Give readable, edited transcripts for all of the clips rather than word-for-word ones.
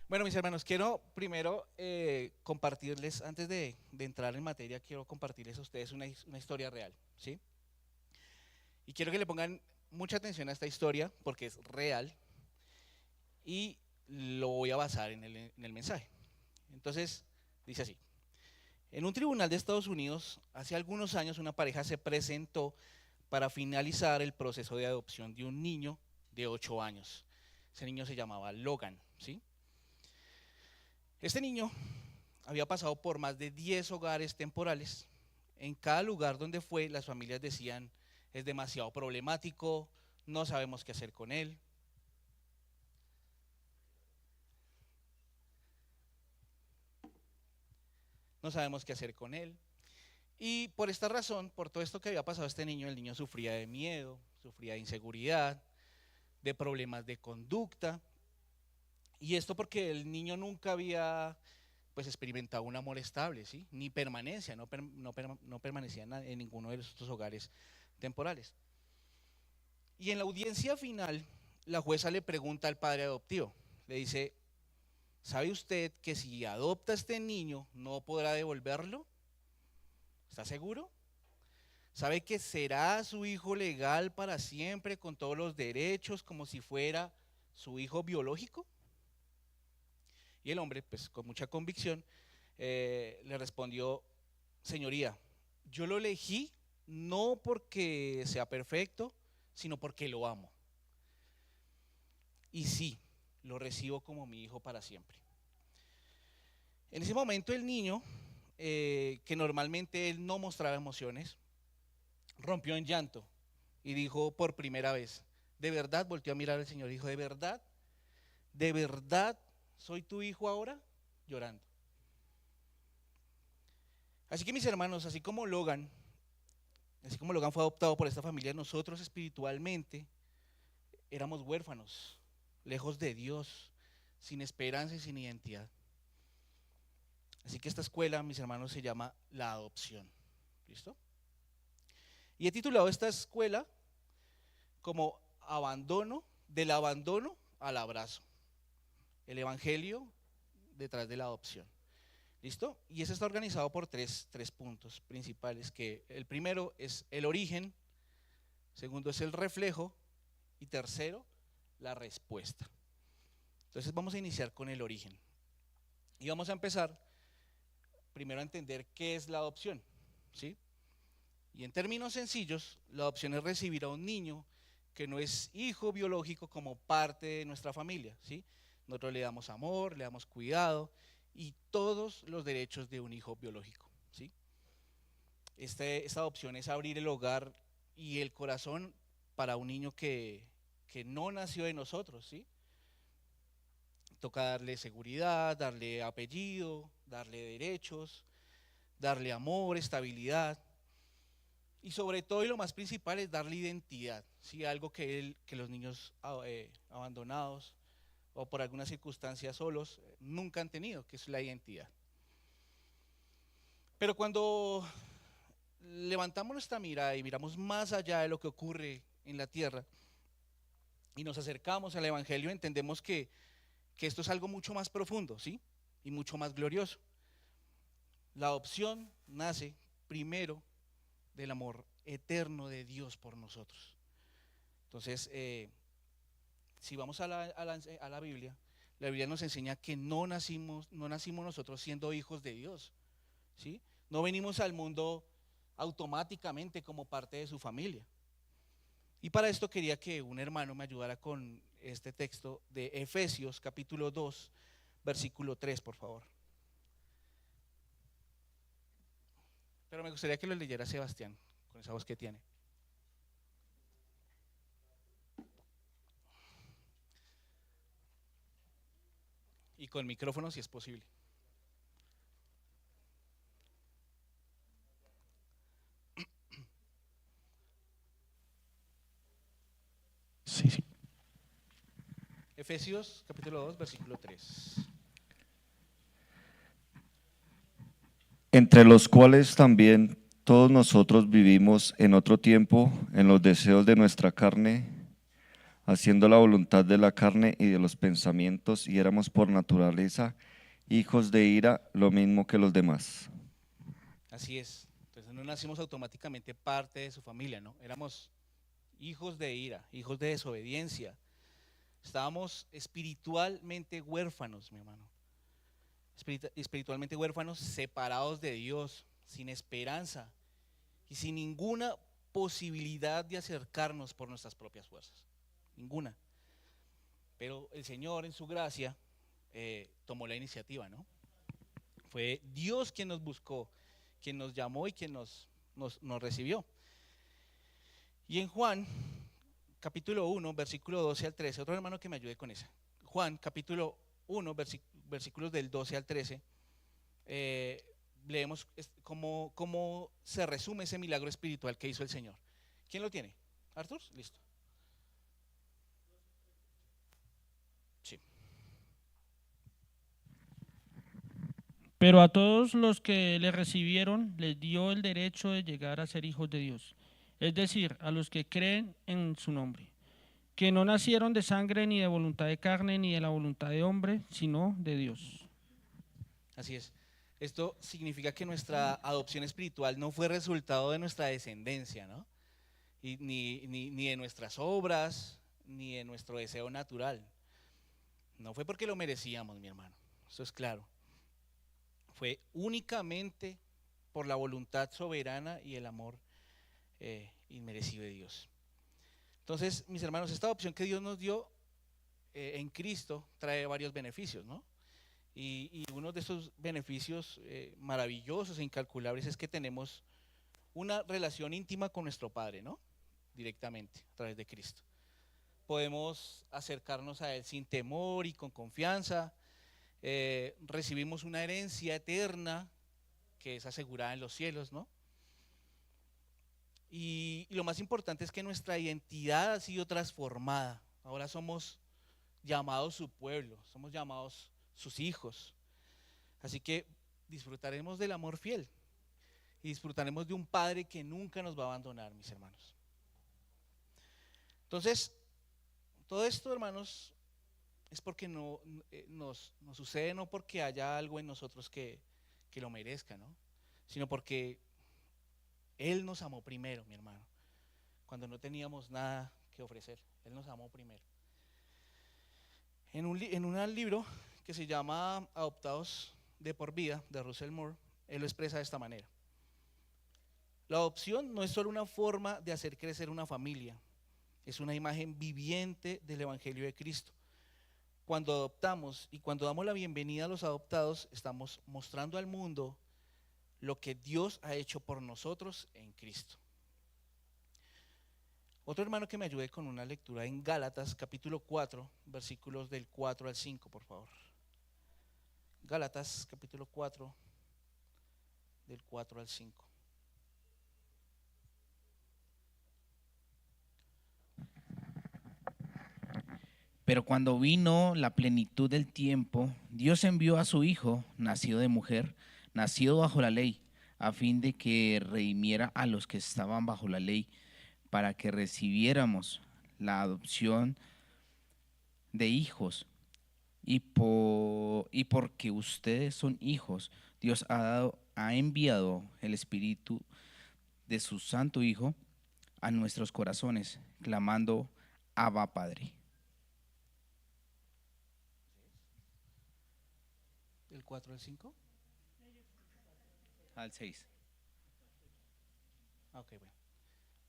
Bueno, mis hermanos, quiero primero compartirles, antes de entrar en materia, quiero compartirles a ustedes una historia real, ¿sí? Y quiero que le pongan mucha atención a esta historia porque es real y lo voy a basar en el mensaje. Entonces, dice así. En un tribunal de Estados Unidos, hace algunos años una pareja se presentó para finalizar el proceso de adopción de un niño de 8 años. Ese niño se llamaba Logan, ¿sí? Este niño había pasado por más de 10 hogares temporales. En cada lugar donde fue, las familias decían, es demasiado problemático, no sabemos qué hacer con él. No sabemos qué hacer con él. Y por esta razón, por todo esto que había pasado a este niño, el niño sufría de miedo, sufría de inseguridad, de problemas de conducta. Y esto porque el niño nunca había pues experimentado un amor estable, ¿sí? Ni permanencia, no permanecía en ninguno de estos hogares temporales. Y en la audiencia final, la jueza le pregunta al padre adoptivo, le dice, ¿sabe usted que si adopta a este niño no podrá devolverlo? ¿Está seguro? ¿Sabe que será su hijo legal para siempre con todos los derechos como si fuera su hijo biológico? Y el hombre, pues con mucha convicción, le respondió, señoría, yo lo elegí no porque sea perfecto, sino porque lo amo. Y sí, lo recibo como mi hijo para siempre. En ese momento el niño, que normalmente él no mostraba emociones, rompió en llanto y dijo por primera vez, ¿de verdad? Volteó a mirar al Señor y dijo, de verdad soy tu hijo ahora? Llorando. Así que mis hermanos, así como Logan fue adoptado por esta familia, nosotros espiritualmente éramos huérfanos, lejos de Dios, sin esperanza y sin identidad. Así que esta escuela, mis hermanos, se llama la adopción. ¿Listo? Y he titulado esta escuela como del abandono al abrazo. El evangelio detrás de la adopción. ¿Listo? Y eso está organizado por tres puntos principales, que el primero es el origen, segundo es el reflejo y tercero, la respuesta. Entonces vamos a iniciar con el origen. Y vamos a empezar primero a entender qué es la adopción, ¿sí? Y en términos sencillos, la adopción es recibir a un niño que no es hijo biológico como parte de nuestra familia, ¿sí? Nosotros le damos amor, le damos cuidado y todos los derechos de un hijo biológico, ¿sí? Esta adopción es abrir el hogar y el corazón para un niño que no nació de nosotros, ¿sí? Toca darle seguridad, darle apellido, darle derechos, darle amor, estabilidad. Y sobre todo y lo más principal es darle identidad, ¿sí? Algo que los niños abandonados o por alguna circunstancia solos nunca han tenido, que es la identidad. Pero cuando levantamos nuestra mirada y miramos más allá de lo que ocurre en la tierra y nos acercamos al Evangelio, entendemos que esto es algo mucho más profundo, ¿sí? Y mucho más glorioso. La adopción nace primero del amor eterno de Dios por nosotros. Entonces, si vamos a la Biblia, la Biblia nos enseña que no nacimos nosotros siendo hijos de Dios, ¿sí? No venimos al mundo automáticamente como parte de su familia. Y para esto quería que un hermano me ayudara con este texto de Efesios capítulo 2, versículo 3, por favor. Pero me gustaría que lo leyera Sebastián, con esa voz que tiene. Y con micrófono si es posible. Sí, sí. Efesios capítulo 2, versículo 3. Entre los cuales también todos nosotros vivimos en otro tiempo en los deseos de nuestra carne, haciendo la voluntad de la carne y de los pensamientos, y éramos por naturaleza hijos de ira, lo mismo que los demás. Así es. Entonces no nacimos automáticamente parte de su familia, ¿no? Éramos hijos de ira, hijos de desobediencia. Estábamos espiritualmente huérfanos, mi hermano. Espiritualmente huérfanos, separados de Dios, sin esperanza y sin ninguna posibilidad de acercarnos por nuestras propias fuerzas. Ninguna. Pero el Señor, en su gracia, tomó la iniciativa, ¿no? Fue Dios quien nos buscó, quien nos llamó y quien nos recibió. Y en Juan, capítulo 1, versículo 12 al 13, otro hermano que me ayude con esa. Juan, capítulo 1, versículos del 12 al 13, leemos cómo se resume ese milagro espiritual que hizo el Señor. ¿Quién lo tiene? ¿Artur? Listo. Sí. Pero a todos los que le recibieron les dio el derecho de llegar a ser hijos de Dios, es decir, a los que creen en su nombre, que no nacieron de sangre ni de voluntad de carne ni de la voluntad de hombre, sino de Dios. Así es. Esto significa que nuestra adopción espiritual no fue resultado de nuestra descendencia, ¿no? Y ni de nuestras obras, ni de nuestro deseo natural. No fue porque lo merecíamos, mi hermano. Eso es claro. Fue únicamente por la voluntad soberana y el amor inmerecido de Dios. Entonces, mis hermanos, esta adopción que Dios nos dio en Cristo trae varios beneficios, ¿no? Y uno de esos beneficios maravillosos e incalculables es que tenemos una relación íntima con nuestro Padre, ¿no? Directamente, a través de Cristo. Podemos acercarnos a Él sin temor y con confianza. Recibimos una herencia eterna que es asegurada en los cielos, ¿no? Y lo más importante es que nuestra identidad ha sido transformada. Ahora somos llamados su pueblo, somos llamados sus hijos. Así que disfrutaremos del amor fiel y disfrutaremos de un Padre que nunca nos va a abandonar, mis hermanos. Entonces, todo esto, hermanos, es porque nos sucede no porque haya algo en nosotros que lo merezca, ¿no? Sino porque Él nos amó primero, mi hermano. Cuando no teníamos nada que ofrecer, Él nos amó primero. En un libro que se llama Adoptados de por vida, de Russell Moore, él lo expresa de esta manera. La adopción no es solo una forma de hacer crecer una familia, es una imagen viviente del Evangelio de Cristo. Cuando adoptamos y cuando damos la bienvenida a los adoptados, estamos mostrando al mundo lo que Dios ha hecho por nosotros en Cristo. Otro hermano que me ayude con una lectura en Gálatas capítulo 4, versículos del 4 al 5, por favor. Gálatas capítulo 4, del 4 al 5. Pero cuando vino la plenitud del tiempo, Dios envió a su Hijo, nacido de mujer, nacido bajo la ley, a fin de que redimiera a los que estaban bajo la ley, para que recibiéramos la adopción de hijos. Y porque ustedes son hijos, Dios ha enviado el Espíritu de su Santo Hijo a nuestros corazones, clamando, Abba, Padre. ¿Del 4 al 5? Al 6. Ok, bueno.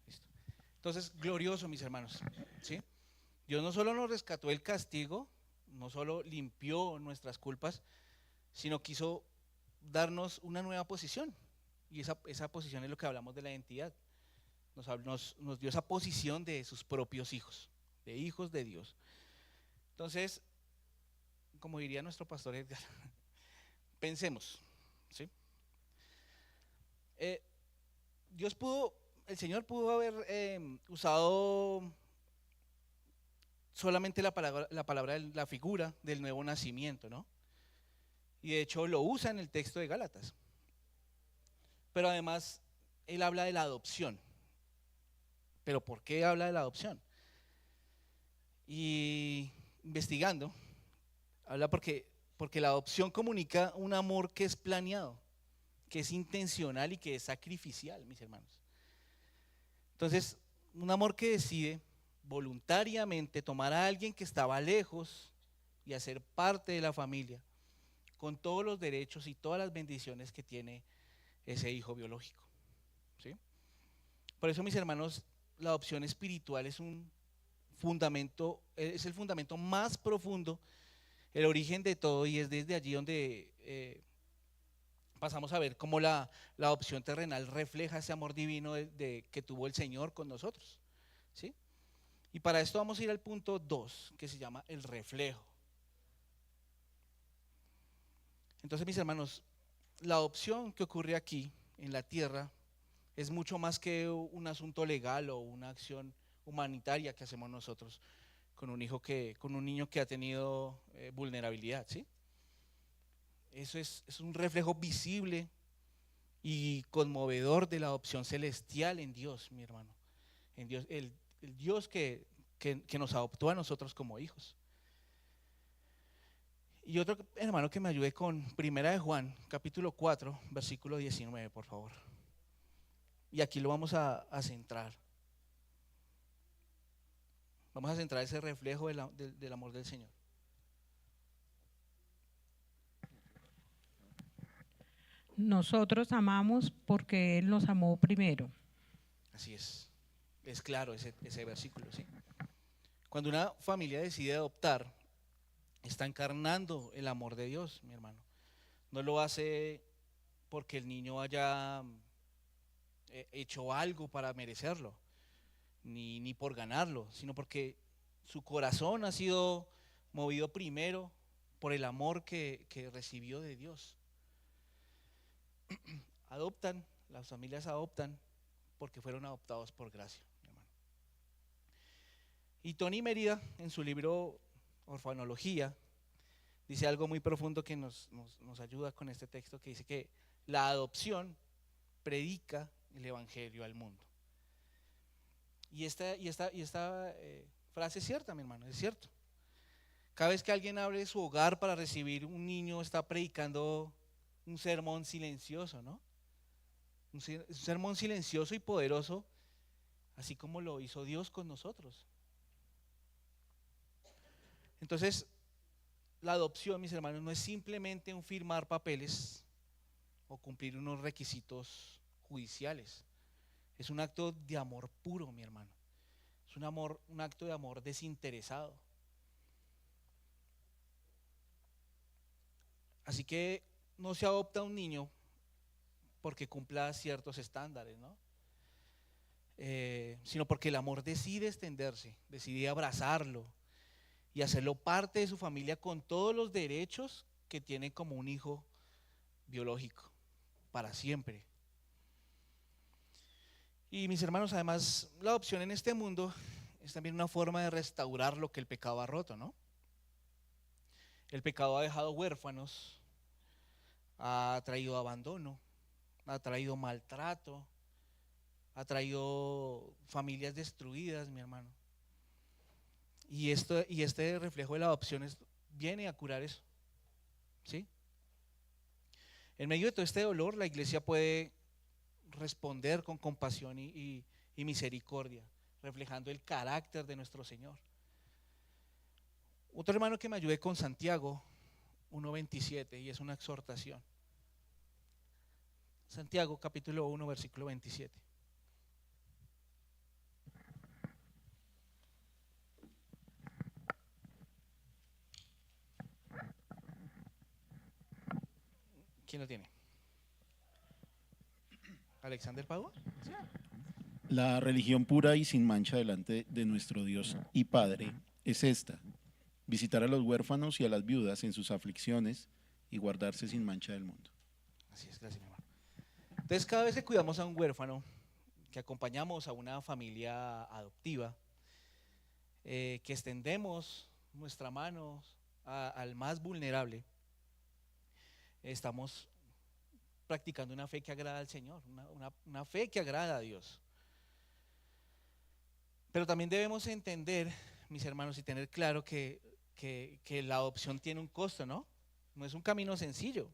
Listo. Entonces, glorioso, mis hermanos. ¿Sí? Dios no solo nos rescató del castigo, no solo limpió nuestras culpas, sino quiso darnos una nueva posición. Y esa posición es lo que hablamos de la identidad. Nos dio esa posición de sus propios hijos, de hijos de Dios. Entonces, como diría nuestro pastor Edgar, pensemos, ¿sí? El Señor pudo haber usado solamente la figura del nuevo nacimiento, ¿no? Y de hecho lo usa en el texto de Gálatas. Pero además, Él habla de la adopción. ¿Pero por qué habla de la adopción? Y investigando, habla porque la adopción comunica un amor que es planeado, que es intencional y que es sacrificial, mis hermanos. Entonces, un amor que decide voluntariamente tomar a alguien que estaba lejos y hacer parte de la familia, con todos los derechos y todas las bendiciones que tiene ese hijo biológico, ¿sí? Por eso, mis hermanos, la adopción espiritual es un fundamento, es el fundamento más profundo, el origen de todo, y es desde allí donde pasamos a ver cómo la adopción terrenal refleja ese amor divino que tuvo el Señor con nosotros, ¿sí? Y para esto vamos a ir al punto 2, que se llama el reflejo. Entonces, mis hermanos, la adopción que ocurre aquí en la tierra es mucho más que un asunto legal o una acción humanitaria que hacemos nosotros con un niño que ha tenido vulnerabilidad, ¿sí? Eso es un reflejo visible y conmovedor de la adopción celestial en Dios, mi hermano. En Dios, el Dios que nos adoptó a nosotros como hijos. Y otro hermano que me ayude con Primera de Juan, capítulo 4, versículo 19, por favor. Y aquí lo vamos a centrar. Vamos a centrar ese reflejo del amor del Señor. Nosotros amamos porque Él nos amó primero. Así es claro ese versículo, ¿sí? Cuando una familia decide adoptar, está encarnando el amor de Dios, mi hermano. No lo hace porque el niño haya hecho algo para merecerlo, ni por ganarlo, sino porque su corazón ha sido movido primero por el amor que recibió de Dios. Adoptan, las familias adoptan porque fueron adoptados por gracia, mi hermano. Y Tony Mérida, en su libro Orfanología, dice algo muy profundo que nos ayuda con este texto, que dice que la adopción predica el evangelio al mundo. Y esta frase es cierta, mi hermano, es cierto. Cada vez que alguien abre su hogar para recibir un niño, está predicando un sermón silencioso, ¿no? Un sermón silencioso y poderoso, así como lo hizo Dios con nosotros. Entonces, la adopción, mis hermanos, no es simplemente un firmar papeles o cumplir unos requisitos judiciales. Es un acto de amor puro, mi hermano. Es un acto de amor desinteresado. Así que no se adopta un niño porque cumpla ciertos estándares, ¿no? Sino porque el amor decide extenderse, decide abrazarlo y hacerlo parte de su familia con todos los derechos que tiene como un hijo biológico, para siempre. Y mis hermanos, además, la adopción en este mundo es también una forma de restaurar lo que el pecado ha roto, ¿no? El pecado ha dejado huérfanos, ha traído abandono, ha traído maltrato, ha traído familias destruidas, mi hermano. Y este reflejo de la adopción viene a curar eso, ¿sí? En medio de todo este dolor, la iglesia puede responder con compasión y misericordia, reflejando el carácter de nuestro Señor. Otro hermano que me ayude con Santiago 1:27, y es una exhortación. Santiago capítulo 1, versículo 27. ¿Quién lo tiene? ¿Alexander Padua? ¿Sí? La religión pura y sin mancha delante de nuestro Dios y Padre es esta: visitar a los huérfanos y a las viudas en sus aflicciones y guardarse sin mancha del mundo. Así es, gracias, mi hermano. Entonces, cada vez que cuidamos a un huérfano, que acompañamos a una familia adoptiva, que extendemos nuestra mano al más vulnerable, estamos practicando una fe que agrada al Señor, una fe que agrada a Dios. Pero también debemos entender, mis hermanos, y tener claro que la adopción tiene un costo, ¿no? No es un camino sencillo.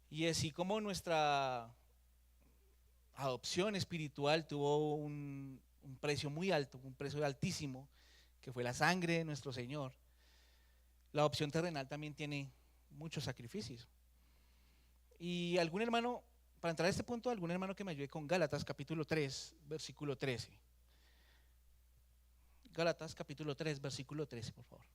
Y así como nuestra adopción espiritual tuvo un precio muy alto, un precio altísimo, que fue la sangre de nuestro Señor, la adopción terrenal también tiene muchos sacrificios. Y algún hermano, para entrar a este punto, algún hermano que me ayude con Gálatas capítulo 3, versículo 13. Gálatas capítulo 3, versículo 13, por favor.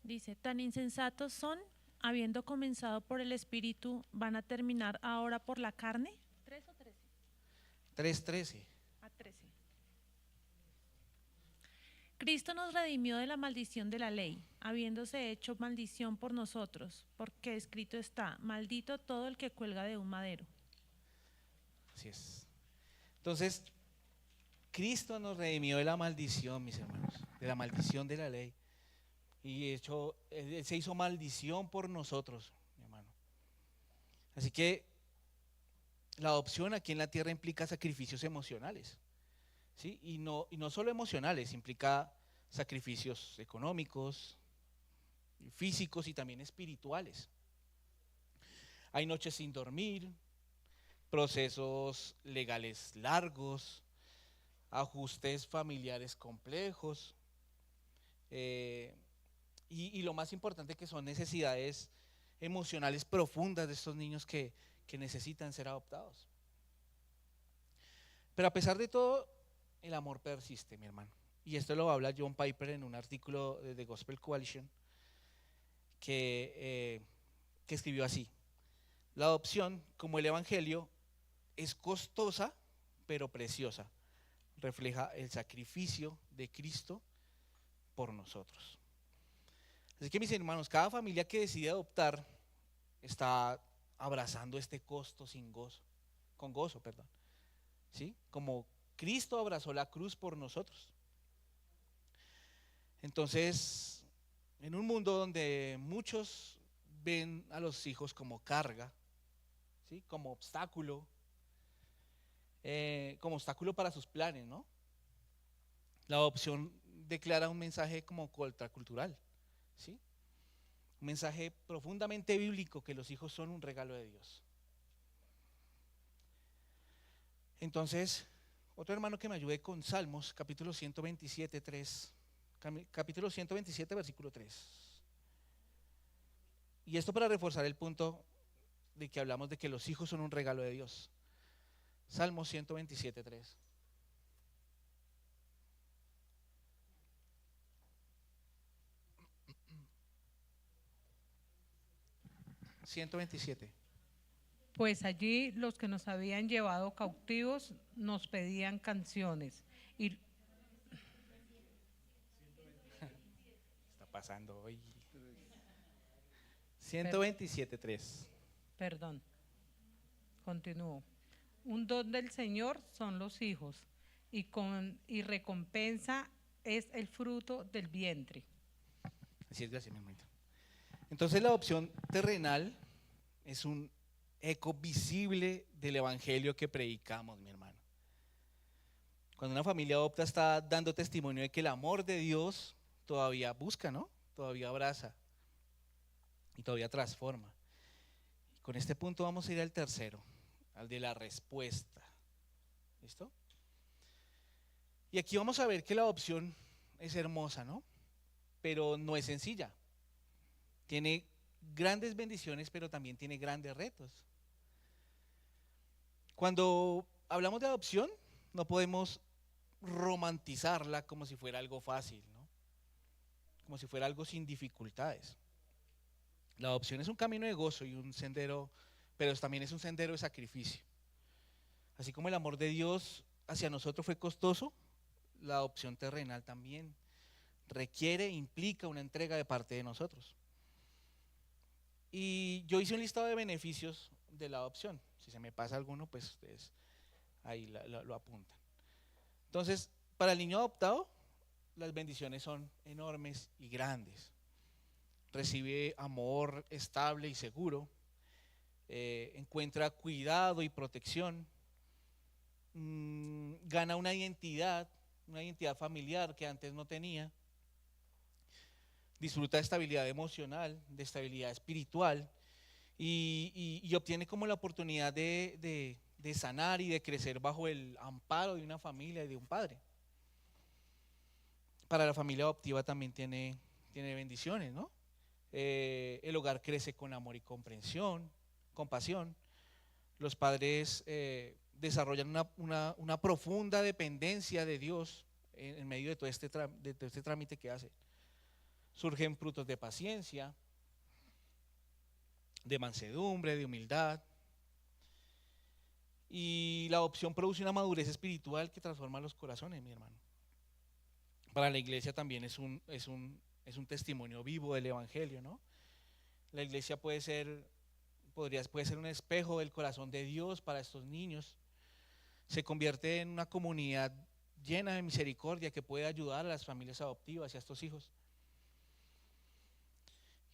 Dice, tan insensatos son, habiendo comenzado por el Espíritu, ¿van a terminar ahora por la carne? ¿3 o 13? 3:13. A 13. Cristo nos redimió de la maldición de la ley, habiéndose hecho maldición por nosotros, porque escrito está, maldito todo el que cuelga de un madero. Así es. Entonces, Cristo nos redimió de la maldición, mis hermanos, de la maldición de la ley. Y hecho, Él se hizo maldición por nosotros, mi hermano. Así que la adopción aquí en la tierra implica sacrificios emocionales, ¿sí? Y no solo emocionales, implica sacrificios económicos, físicos y también espirituales. Hay noches sin dormir, procesos legales largos, ajustes familiares complejos, y lo más importante, que son necesidades emocionales profundas de estos niños que necesitan ser adoptados. Pero a pesar de todo, el amor persiste, mi hermano. Y esto lo habla John Piper en un artículo de The Gospel Coalition que escribió así: la adopción, como el evangelio, es costosa pero preciosa. Refleja el sacrificio de Cristo por nosotros. Así que, mis hermanos, cada familia que decide adoptar está abrazando este costo con gozo, perdón. ¿Sí? Como Cristo abrazó la cruz por nosotros. Entonces, en un mundo donde muchos ven a los hijos como carga, ¿sí? Como obstáculo para sus planes, ¿no? La adopción declara un mensaje como contracultural, ¿sí? Un mensaje profundamente bíblico, que los hijos son un regalo de Dios. Entonces, otro hermano que me ayude con Salmos, capítulo 127, 3. Capítulo 127, versículo 3. Y esto para reforzar el punto de que hablamos de que los hijos son un regalo de Dios. Salmos 127, 3. 127. Pues allí los que nos habían llevado cautivos nos pedían canciones. Y Está pasando hoy. 127, 3. perdón, continúo. Un don del Señor son los hijos, y recompensa es el fruto del vientre. Así es, gracias, mi hermanito. Entonces, la adopción terrenal es un eco visible del evangelio que predicamos, mi hermano. Cuando una familia adopta, está dando testimonio de que el amor de Dios todavía busca, ¿no? Todavía abraza y todavía transforma. Y con este punto vamos a ir al tercero, al de la respuesta. ¿Listo? Y aquí vamos a ver que la adopción es hermosa, ¿no? Pero no es sencilla. Tiene grandes bendiciones, pero también tiene grandes retos. Cuando hablamos de adopción, no podemos romantizarla como si fuera algo fácil, ¿no? Como si fuera algo sin dificultades. La adopción es un camino de gozo y un sendero, pero también es un sendero de sacrificio. Así como el amor de Dios hacia nosotros fue costoso, la adopción terrenal también requiere, implica una entrega de parte de nosotros. Y yo hice un listado de beneficios de la adopción. Si se me pasa alguno, pues ustedes ahí lo apuntan. Entonces, para el niño adoptado, las bendiciones son enormes y grandes. Recibe amor estable y seguro. encuentra cuidado y protección, gana una identidad familiar que antes no tenía, disfruta de estabilidad emocional, de estabilidad espiritual y obtiene como la oportunidad de sanar y de crecer bajo el amparo de una familia y de un padre. Para la familia adoptiva también tiene bendiciones, ¿no? El hogar crece con amor y comprensión, compasión. Los padres desarrollan una profunda dependencia de Dios en medio de todo este trámite que hacen. Surgen frutos de paciencia, de mansedumbre, de humildad. Y la adopción produce una madurez espiritual que transforma los corazones, mi hermano. Para la iglesia también es un testimonio vivo del evangelio, ¿no? La iglesia puede ser un espejo del corazón de Dios para estos niños. Se convierte en una comunidad llena de misericordia que puede ayudar a las familias adoptivas y a estos hijos.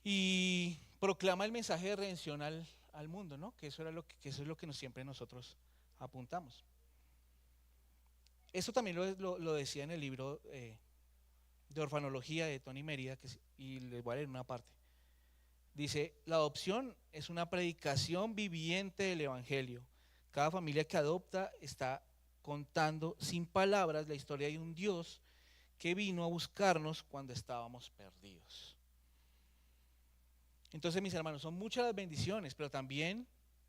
Y proclama el mensaje de redención al mundo, ¿no? Que eso es lo que siempre nosotros apuntamos. Esto también lo decía en el libro de orfanología de Tony Mérida, y les voy a leer una parte. Dice: la adopción es una predicación viviente del evangelio. Cada familia que adopta está contando sin palabras la historia de un Dios que vino a buscarnos cuando estábamos perdidos. Entonces, mis hermanos, son muchas las bendiciones, pero también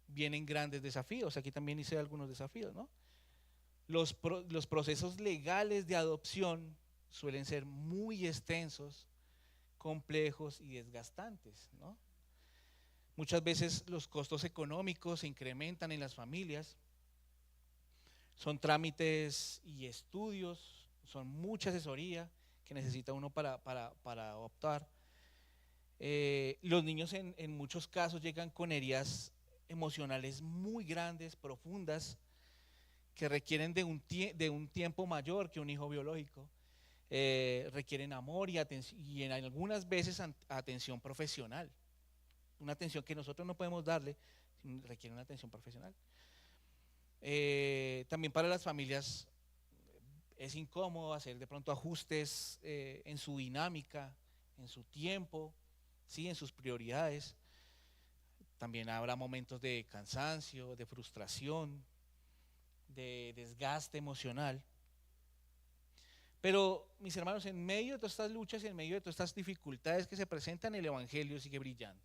vienen grandes desafíos. Aquí también hice algunos desafíos, ¿no? Los procesos legales de adopción suelen ser muy extensos, complejos y desgastantes, ¿no? Muchas veces los costos económicos se incrementan en las familias. Son trámites y estudios, son mucha asesoría que necesita uno para adoptar. Los niños en muchos casos llegan con heridas emocionales muy grandes, profundas, que requieren de un tiempo mayor que un hijo biológico. Requieren amor y en algunas veces atención profesional. Una atención que nosotros no podemos darle, requiere una atención profesional. También para las familias es incómodo hacer de pronto ajustes en su dinámica, en su tiempo, ¿sí? En sus prioridades. También habrá momentos de cansancio, de frustración, de desgaste emocional. Pero, mis hermanos, en medio de todas estas luchas y en medio de todas estas dificultades que se presentan, el evangelio sigue brillando,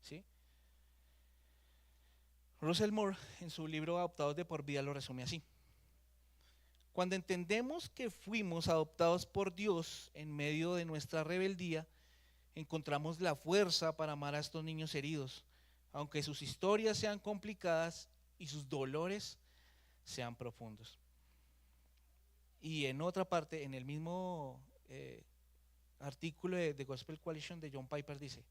¿sí? Russell Moore, en su libro Adoptados de por vida, lo resume así: cuando entendemos que fuimos adoptados por Dios en medio de nuestra rebeldía, encontramos la fuerza para amar a estos niños heridos, aunque sus historias sean complicadas y sus dolores sean profundos. Y en otra parte, en el mismo artículo de Gospel Coalition de John Piper, dice: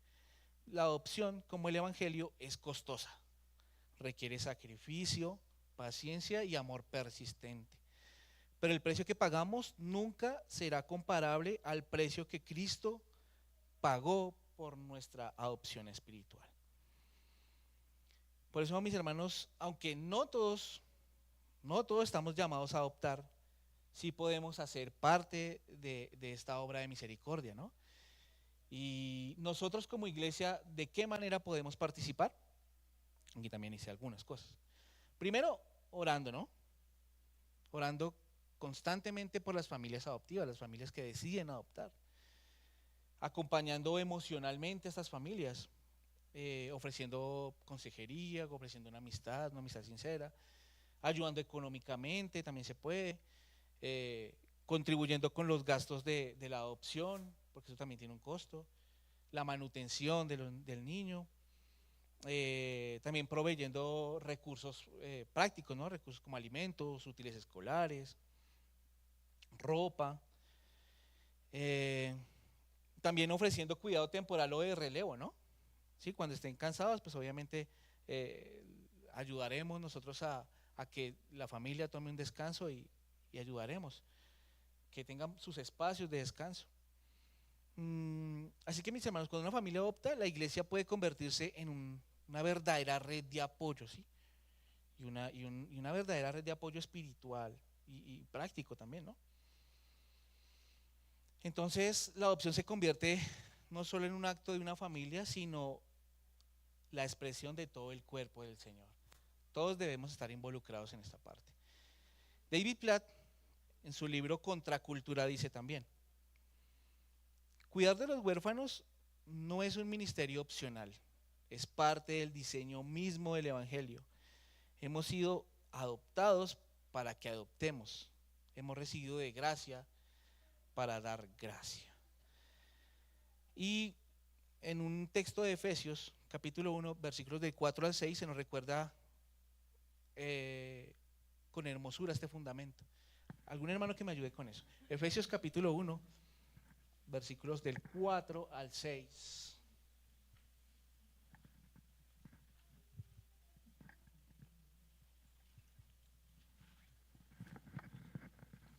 la adopción, como el evangelio, es costosa, requiere sacrificio, paciencia y amor persistente, pero el precio que pagamos nunca será comparable al precio que Cristo pagó por nuestra adopción espiritual. Por eso, mis hermanos, aunque no todos estamos llamados a adoptar, sí podemos hacer parte de esta obra de misericordia, ¿no? Y nosotros como iglesia, ¿de qué manera podemos participar? Aquí también hice algunas cosas. Primero, orando, ¿no? Orando constantemente por las familias adoptivas, las familias que deciden adoptar. Acompañando emocionalmente a estas familias, ofreciendo consejería, ofreciendo una amistad sincera, ayudando económicamente, también se puede, contribuyendo con los gastos de la adopción, porque eso también tiene un costo, la manutención del niño, también proveyendo recursos prácticos, ¿no? Recursos como alimentos, útiles escolares, ropa, también ofreciendo cuidado temporal o de relevo, ¿no? ¿Sí? Cuando estén cansados, pues obviamente ayudaremos nosotros a que la familia tome un descanso y ayudaremos, que tengan sus espacios de descanso. Así que, mis hermanos, cuando una familia adopta, la iglesia puede convertirse en un una verdadera red de apoyo, ¿sí? Y una verdadera red de apoyo espiritual y práctico también, ¿no? Entonces la adopción se convierte no solo en un acto de una familia, sino la expresión de todo el cuerpo del Señor. Todos debemos estar involucrados en esta parte. David Platt, en su libro Contracultura, dice también: cuidar de los huérfanos no es un ministerio opcional, es parte del diseño mismo del Evangelio. Hemos sido adoptados para que adoptemos. Hemos recibido de gracia para dar gracia. Y en un texto de Efesios, capítulo 1, versículos del 4 al 6, se nos recuerda con hermosura este fundamento. ¿Algún hermano que me ayude con eso? Efesios capítulo 1, versículos del 4 al 6.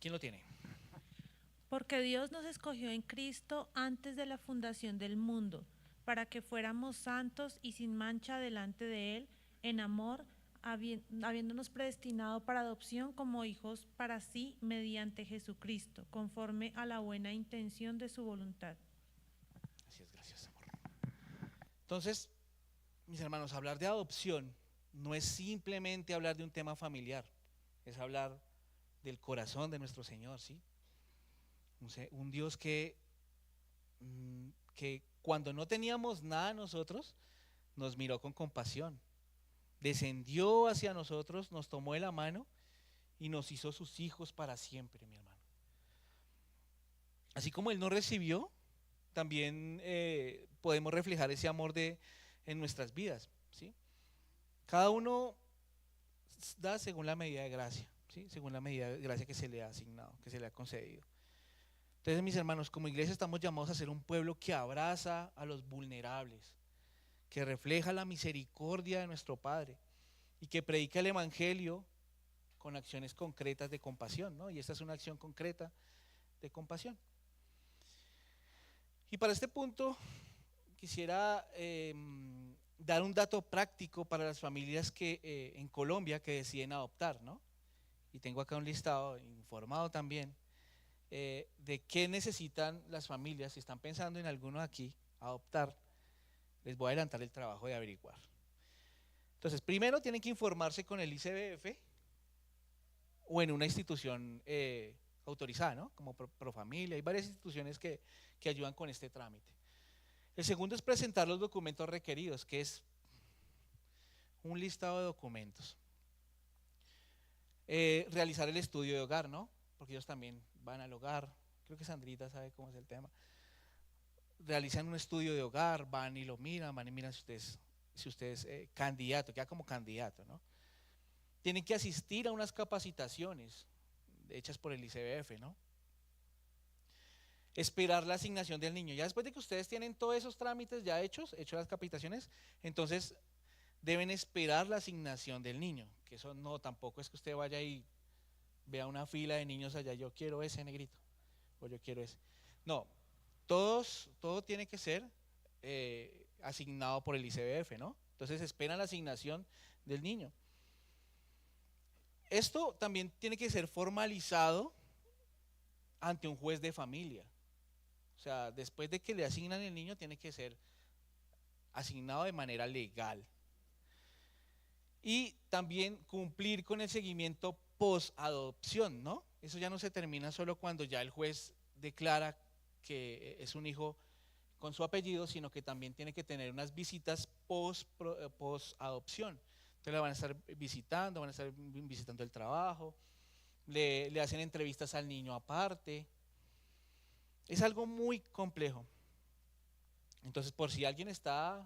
¿Quién lo tiene? Porque Dios nos escogió en Cristo antes de la fundación del mundo, para que fuéramos santos y sin mancha delante de Él, en amor, habiéndonos predestinado para adopción como hijos para sí mediante Jesucristo, conforme a la buena intención de su voluntad. Así es, gracias, amor. Entonces, mis hermanos, hablar de adopción no es simplemente hablar de un tema familiar, es hablar del corazón de nuestro Señor, ¿sí? Un Dios que cuando no teníamos nada nosotros, nos miró con compasión, descendió hacia nosotros, nos tomó de la mano y nos hizo sus hijos para siempre, mi hermano. Así como Él nos recibió, también podemos reflejar ese amor en nuestras vidas, ¿sí? Cada uno da según la medida de gracia, ¿sí? Según la medida de gracia que se le ha asignado, que se le ha concedido. Entonces, mis hermanos, como iglesia estamos llamados a ser un pueblo que abraza a los vulnerables, que refleja la misericordia de nuestro Padre y que predica el Evangelio con acciones concretas de compasión, ¿no? Y esta es una acción concreta de compasión. Y para este punto quisiera dar un dato práctico para las familias que en Colombia que deciden adoptar, ¿no? Y tengo acá un listado informado también de qué necesitan las familias. Si están pensando en alguno aquí adoptar, les voy a adelantar el trabajo de averiguar. Entonces, primero tienen que informarse con el ICBF o en una institución autorizada, ¿no? Como Profamilia. Hay varias instituciones que ayudan con este trámite. El segundo es presentar los documentos requeridos, que es un listado de documentos. Realizar el estudio de hogar, ¿no? Porque ellos también van al hogar. Creo que Sandrita sabe cómo es el tema. Realizan un estudio de hogar, van y lo miran, van y miran si usted es candidato, queda como candidato, ¿no? Tienen que asistir a unas capacitaciones hechas por el ICBF, ¿no? Esperar la asignación del niño. Ya después de que ustedes tienen todos esos trámites ya hechas las capacitaciones, entonces deben esperar la asignación del niño, que eso no, tampoco es que usted vaya y vea una fila de niños allá, yo quiero ese negrito, o yo quiero ese. No, todo tiene que ser asignado por el ICBF, ¿no? Entonces esperan la asignación del niño. Esto también tiene que ser formalizado ante un juez de familia. O sea, después de que le asignan el niño, tiene que ser asignado de manera legal. Y también cumplir con el seguimiento post-adopción, ¿no? Eso ya no se termina solo cuando ya el juez declara que es un hijo con su apellido, sino que también tiene que tener unas visitas post-adopción. Entonces le van a estar visitando, van a estar visitando el trabajo, le hacen entrevistas al niño aparte. Es algo muy complejo. Entonces, por si alguien está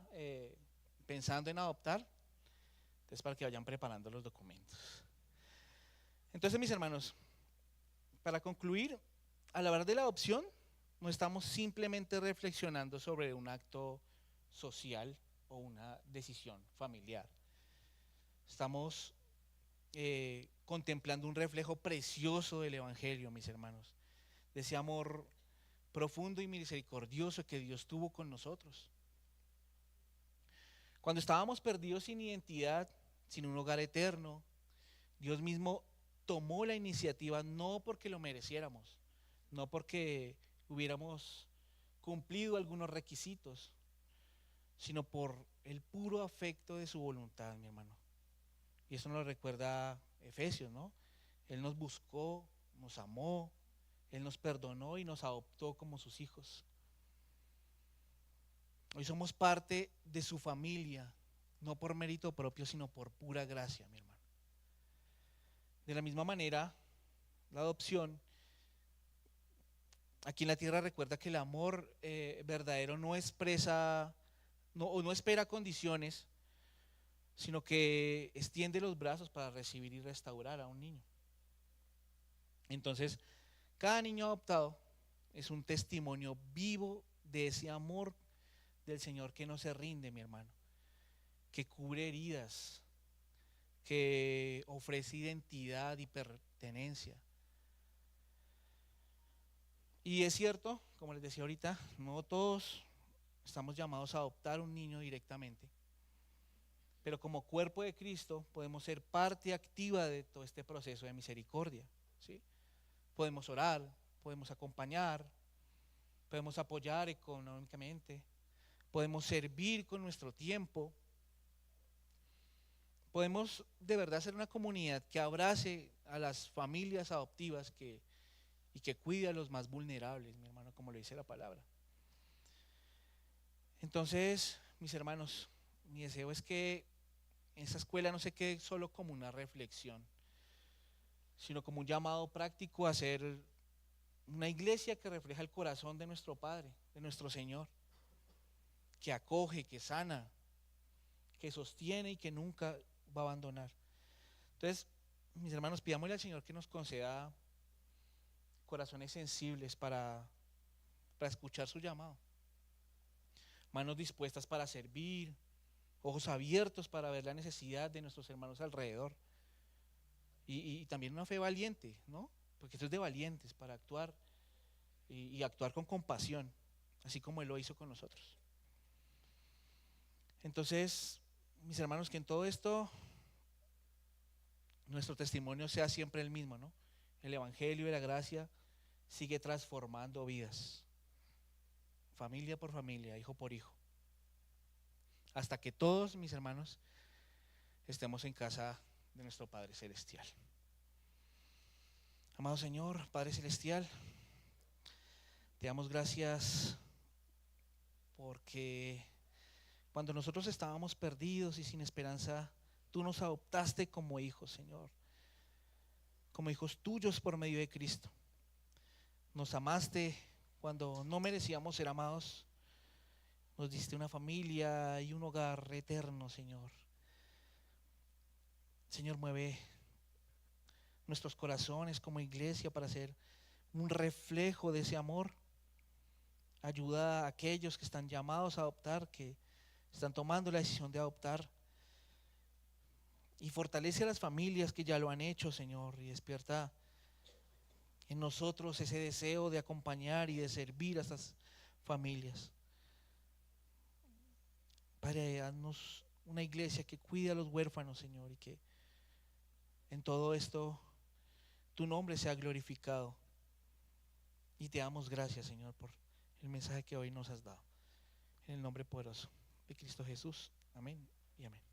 pensando en adoptar, es para que vayan preparando los documentos. Entonces, mis hermanos, para concluir, al hablar de la adopción, no estamos simplemente reflexionando sobre un acto social o una decisión familiar. Estamos contemplando un reflejo precioso del Evangelio, mis hermanos, de ese amor profundo y misericordioso que Dios tuvo con nosotros. Cuando estábamos perdidos sin identidad, sin un hogar eterno, Dios mismo tomó la iniciativa no porque lo mereciéramos, no porque hubiéramos cumplido algunos requisitos, sino por el puro afecto de su voluntad, mi hermano. Y eso nos lo recuerda Efesios, ¿no? Él nos buscó, nos amó, Él nos perdonó y nos adoptó como sus hijos. Hoy somos parte de su familia, no por mérito propio, sino por pura gracia, mi hermano. De la misma manera, la adopción aquí en la tierra recuerda que el amor verdadero no expresa, no espera condiciones, sino que extiende los brazos para recibir y restaurar a un niño. Entonces, cada niño adoptado es un testimonio vivo de ese amor del Señor que no se rinde, mi hermano, que cubre heridas, que ofrece identidad y pertenencia. Y es cierto, como les decía ahorita, no todos estamos llamados a adoptar un niño directamente, pero como cuerpo de Cristo podemos ser parte activa de todo este proceso de misericordia, ¿sí? Podemos orar, podemos acompañar, podemos apoyar económicamente, podemos servir con nuestro tiempo, podemos de verdad ser una comunidad que abrace a las familias adoptivas y que cuide a los más vulnerables, mi hermano, como le dice la palabra. Entonces, mis hermanos, mi deseo es que esa escuela no se quede solo como una reflexión, sino como un llamado práctico a ser una iglesia que refleja el corazón de nuestro Padre, de nuestro Señor, que acoge, que sana, que sostiene y que nunca va a abandonar. Entonces, mis hermanos, pidámosle al Señor que nos conceda corazones sensibles para escuchar su llamado, manos dispuestas para servir, ojos abiertos para ver la necesidad de nuestros hermanos alrededor y también una fe valiente, ¿no? Porque esto es de valientes para actuar y actuar con compasión, así como Él lo hizo con nosotros. Entonces, mis hermanos, que en todo esto nuestro testimonio sea siempre el mismo, ¿no? El Evangelio y la gracia sigue transformando vidas, familia por familia, hijo por hijo, hasta que todos, mis hermanos, estemos en casa de nuestro Padre Celestial. Amado Señor, Padre Celestial, te damos gracias porque cuando nosotros estábamos perdidos y sin esperanza, tú nos adoptaste como hijos, Señor, como hijos tuyos por medio de Cristo. Nos amaste cuando no merecíamos ser amados. Nos diste una familia y un hogar eterno, Señor. Señor, mueve nuestros corazones como iglesia para ser un reflejo de ese amor. Ayuda a aquellos que están llamados a adoptar, que están tomando la decisión de adoptar. Y fortalece a las familias que ya lo han hecho, Señor, y despierta en nosotros ese deseo de acompañar y de servir a estas familias. Padre, haznos una iglesia que cuide a los huérfanos, Señor, y que en todo esto tu nombre sea glorificado. Y te damos gracias, Señor, por el mensaje que hoy nos has dado. En el nombre poderoso de Cristo Jesús. Amén y amén.